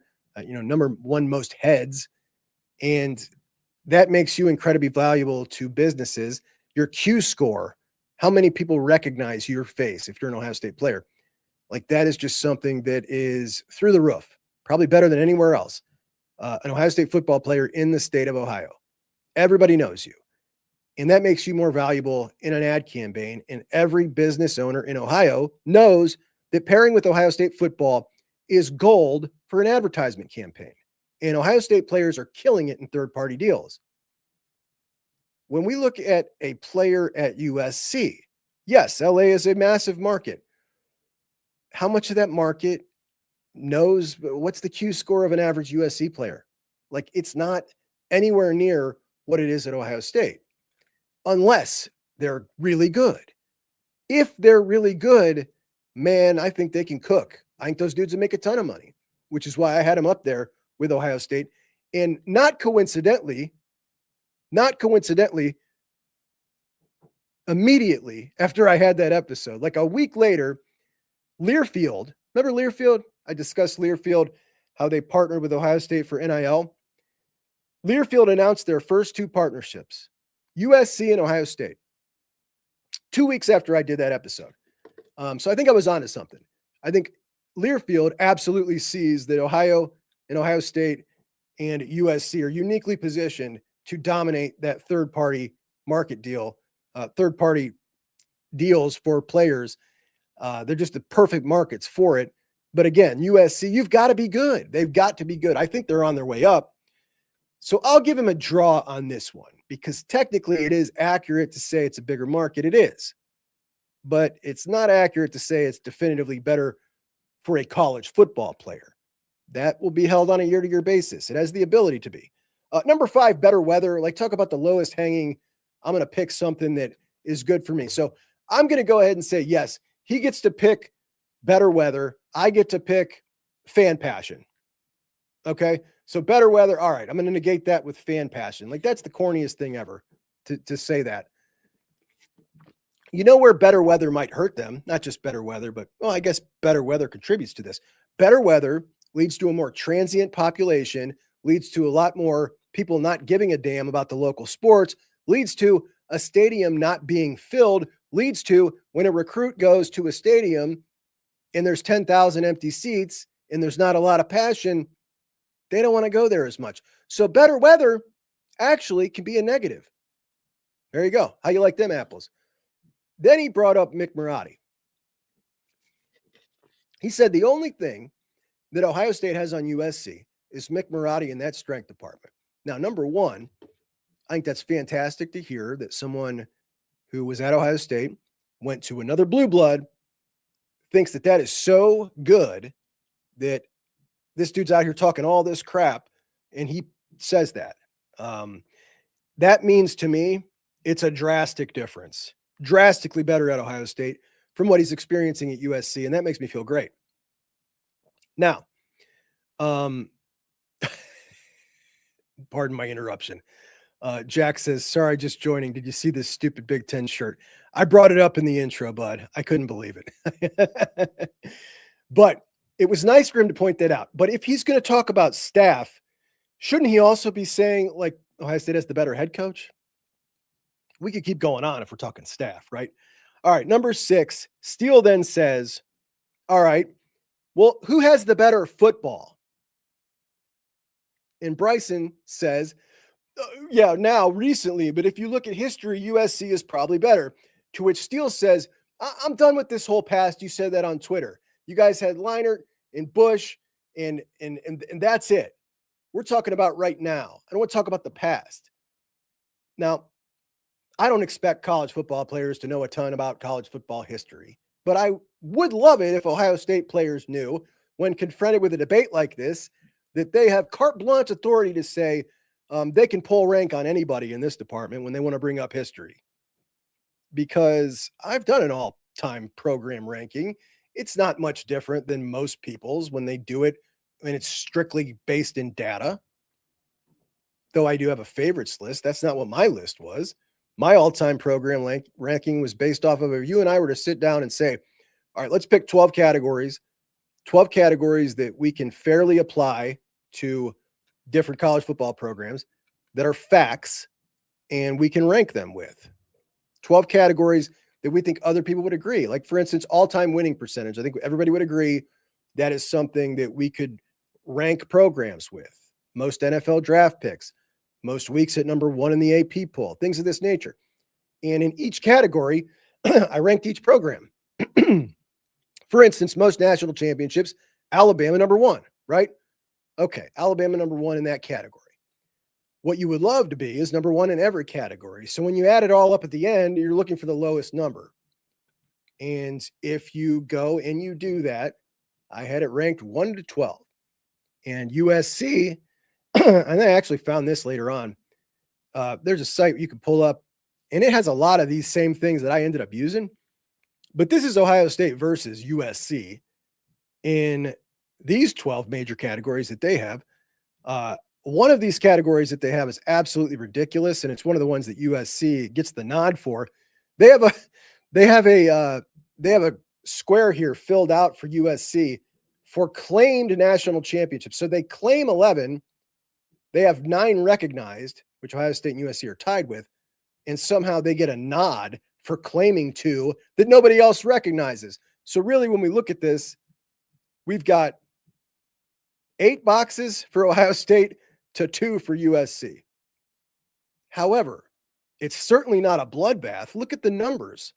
number one most heads. And that makes you incredibly valuable to businesses. Your Q score, how many people recognize your face if you're an Ohio State player? Like that is just something that is through the roof, probably better than anywhere else. An Ohio State football player in the state of Ohio. Everybody knows you. And that makes you more valuable in an ad campaign. And every business owner in Ohio knows that pairing with Ohio State football is gold for an advertisement campaign. And Ohio State players are killing it in third-party deals. When we look at a player at USC, yes, LA is a massive market. How much of that market knows what's the Q score of an average USC player? Like it's not anywhere near what it is at Ohio State, unless they're really good. If they're really good, man, I think they can cook. I think those dudes will make a ton of money, which is why I had them up there with Ohio State. And not coincidentally, immediately after I had that episode, like a week later, Learfield, remember Learfield? I discussed Learfield, how they partnered with Ohio State for NIL. Learfield announced their first two partnerships, USC and Ohio State, 2 weeks after I did that episode. So I think I was onto something. I think Learfield absolutely sees that Ohio and Ohio State and USC are uniquely positioned to dominate that third-party market deal, third-party deals for players. They're just the perfect markets for it. But again, USC, you've got to be good. They've got to be good. I think they're on their way up. So I'll give him a draw on this one because technically it is accurate to say it's a bigger market. It is. But it's not accurate to say it's definitively better for a college football player. That will be held on a year-to-year basis. It has the ability to be. Number 5, better weather. Like talk about the lowest hanging. I'm going to pick something that is good for me. So I'm going to go ahead and say, yes, he gets to pick better weather. I get to pick fan passion. Okay. So better weather. All right. I'm going to negate that with fan passion. Like that's the corniest thing ever to say that. You know where better weather might hurt them, not just better weather, but well, I guess better weather contributes to this. Better weather leads to a more transient population, leads to a lot more people not giving a damn about the local sports, leads to a stadium not being filled, leads to when a recruit goes to a stadium and there's 10,000 empty seats and there's not a lot of passion, they don't want to go there as much. So better weather actually can be a negative. There you go. How you like them apples? Then he brought up Mick Marotti. He said the only thing that Ohio State has on USC is Mick Marotti in that strength department. Now, number one, I think that's fantastic to hear that someone who was at Ohio State, went to another blue blood, thinks that that is so good that this dude's out here talking all this crap, and he says that. That means to me, it's a drastic difference. Drastically better at Ohio State from what he's experiencing at USC, and that makes me feel great. Now, pardon my interruption. Jack says, sorry, just joining. Did you see this stupid Big Ten shirt? I brought it up in the intro, bud. I couldn't believe it. But it was nice for him to point that out. But if he's going to talk about staff, shouldn't he also be saying, like, Ohio State has the better head coach? We could keep going on if we're talking staff, right? All right, number 6, Steele then says, all right, well, who has the better football? And Bryson says, yeah, now recently, but if you look at history, USC is probably better. To which Steele says, I'm done with this whole past. You said that on Twitter. You guys had Leinart and Bush, and that's it. We're talking about right now. I don't want to talk about the past. Now, I don't expect college football players to know a ton about college football history, but I would love it if Ohio State players knew when confronted with a debate like this, that they have carte blanche authority to say they can pull rank on anybody in this department when they want to bring up history. Because I've done an all-time program ranking. It's not much different than most people's when they do it, and it's strictly based in data. Though I do have a favorites list. That's not what my list was. My all-time program ranking was based off of if you and I were to sit down and say, all right, let's pick 12 categories that we can fairly apply to different college football programs that are facts, and we can rank them with 12 categories that we think other people would agree. Like, for instance, all-time winning percentage. I think everybody would agree that is something that we could rank programs with. Most NFL draft picks, most weeks at number 1 in the AP poll, things of this nature. And in each category, I ranked each program. For instance, most national championships, Alabama number 1, right? Okay, Alabama number 1 in that category. What you would love to be is number 1 in every category. So when you add it all up at the end, you're looking for the lowest number. And if you go and you do that, I had it ranked 1 to 12. And USC, and I actually found this later on. There's a site you can pull up, and it has a lot of these same things that I ended up using. But this is Ohio State versus USC in these 12 major categories that they have. One of these categories that they have is absolutely ridiculous, and it's one of the ones that USC gets the nod for. They have a square here filled out for USC for claimed national championships. So they claim 11. They have 9 recognized, which Ohio State and USC are tied with, and somehow they get a nod for claiming 2 that nobody else recognizes. So really, when we look at this, we've got 8 boxes for Ohio State to 2 for USC. However, it's certainly not a bloodbath. Look at the numbers.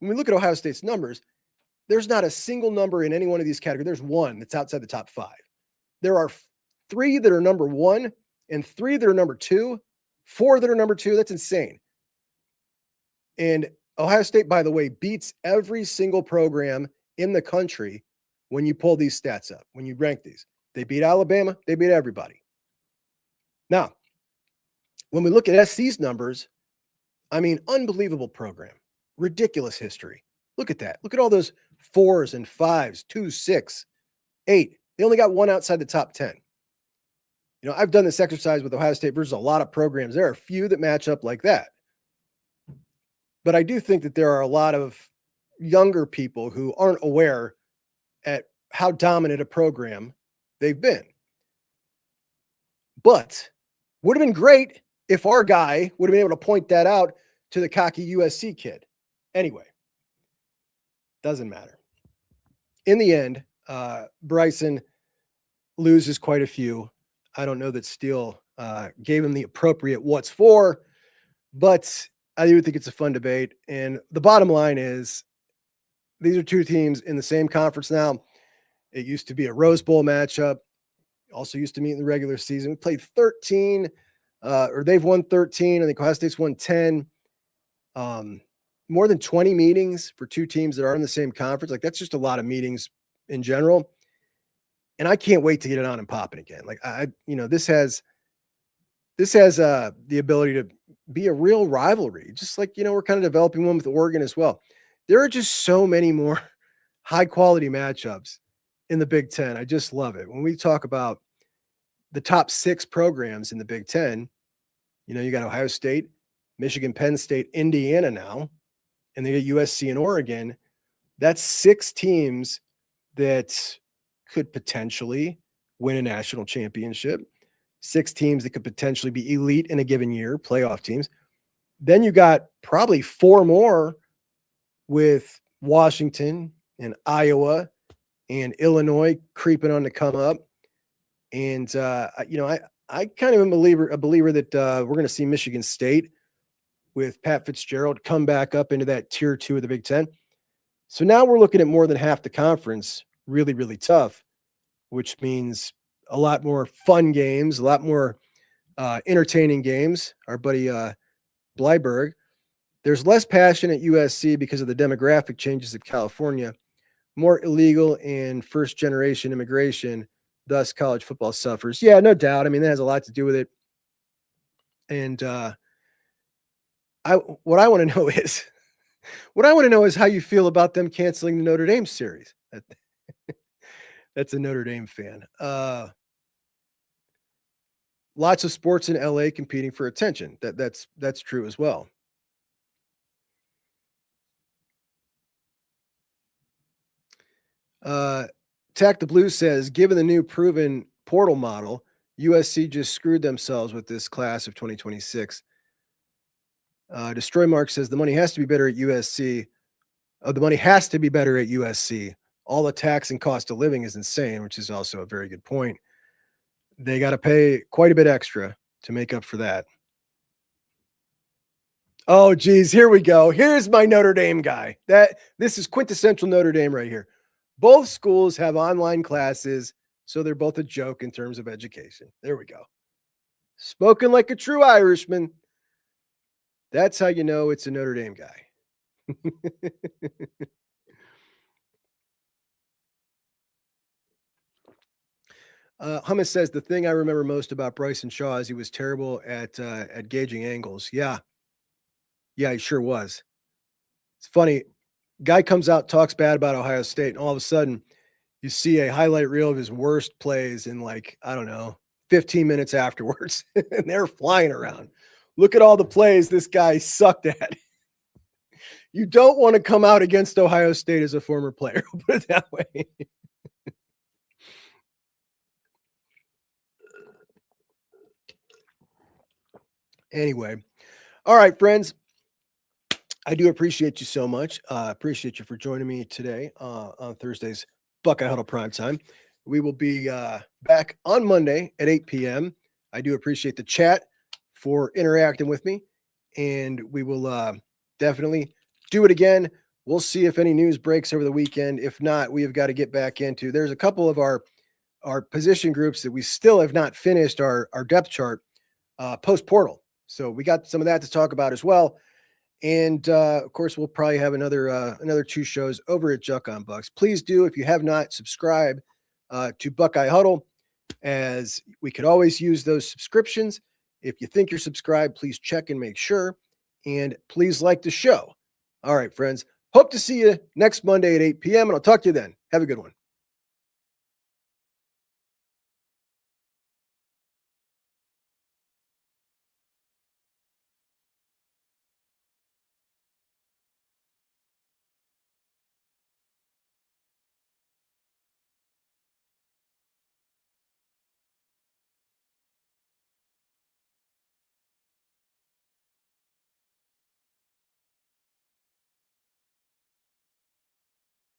When we look at Ohio State's numbers, there's not a single number in any one of these categories. There's 1 that's outside the top 5. There are 3 that are number 1 and 3 that are number 2, 4 that are number 2. That's insane. And Ohio State, by the way, beats every single program in the country when you pull these stats up, when you rank these. They beat Alabama. They beat everybody. Now, when we look at SC's numbers, I mean, unbelievable program. Ridiculous history. Look at that. Look at all those 4s and 5s, 2, 6, 8. They only got 1 outside the top 10. You know, I've done this exercise with Ohio State versus a lot of programs. There are a few that match up like that. But I do think that there are a lot of younger people who aren't aware at how dominant a program they've been. But would have been great if our guy would have been able to point that out to the cocky USC kid. Anyway, doesn't matter. In the end, Bryson loses quite a few. I don't know that Steele gave him the appropriate what's for, but I do think it's a fun debate. And the bottom line is these are 2 teams in the same conference now. It used to be a Rose Bowl matchup. Also used to meet in the regular season. We played 13, or they've won 13. I think Ohio State's won 10. More than 20 meetings for 2 teams that are in the same conference. Like, that's just a lot of meetings in general. And I can't wait to get it on and popping again. Like, this has the ability to be a real rivalry. Just like, we're kind of developing one with Oregon as well. There are just so many more high quality matchups in the Big Ten. I just love it. When we talk about the top 6 programs in the Big Ten, you got Ohio State, Michigan, Penn State, Indiana now, and they got USC and Oregon. That's 6 teams that could potentially win a national championship. 6 teams that could potentially be elite in a given year, playoff teams. Then you got probably 4 more with Washington and Iowa and Illinois creeping on to come up. And, I kind of am a believer that we're going to see Michigan State with Pat Fitzgerald come back up into that tier 2 of the Big Ten. So now we're looking at more than half the conference really, really tough, which means a lot more fun games, a lot more entertaining games. Our buddy Blyberg, there's less passion at USC because of the demographic changes of California, more illegal and first-generation immigration, thus college football suffers. Yeah, no doubt. I mean, that has a lot to do with it. And what I want to know is how you feel about them canceling the Notre Dame series. That's a Notre Dame fan. Lots of sports in LA competing for attention. That's true as well. Tack the Blue says, given the new proven portal model. USC just screwed themselves with this class of 2026. Destroy Mark says the money has to be better at USC. The money has to be better at USC. All the tax and cost of living is insane, which is also a very good point. They got to pay quite a bit extra to make up for that. Oh, geez, here we go. Here's my Notre Dame guy. This is quintessential Notre Dame right here. Both schools have online classes, so they're both a joke in terms of education. There we go. Spoken like a true Irishman. That's how you know it's a Notre Dame guy. Hummus says the thing I remember most about Bryson Shaw is he was terrible at gauging angles. Yeah, he sure was. It's funny. Guy comes out, talks bad about Ohio State, and all of a sudden you see a highlight reel of his worst plays in 15 minutes afterwards, and they're flying around. Look at all the plays this guy sucked at. You don't want to come out against Ohio State as a former player. I'll put it that way. Anyway, all right, friends. I do appreciate you so much. Appreciate you for joining me today on Thursday's Buckeye Huddle Primetime. We will be back on Monday at 8 p.m. I do appreciate the chat for interacting with me, and we will definitely do it again. We'll see if any news breaks over the weekend. If not, we have got to get back into. There's a couple of our position groups that we still have not finished our depth chart post portal. So we got some of that to talk about as well. And of course, we'll probably have another 2 shows over at Juck on Bucks. Please do, if you have not, subscribe to Buckeye Huddle, as we could always use those subscriptions. If you think you're subscribed, please check and make sure. And please like the show. All right, friends. Hope to see you next Monday at 8 p.m. and I'll talk to you then. Have a good one.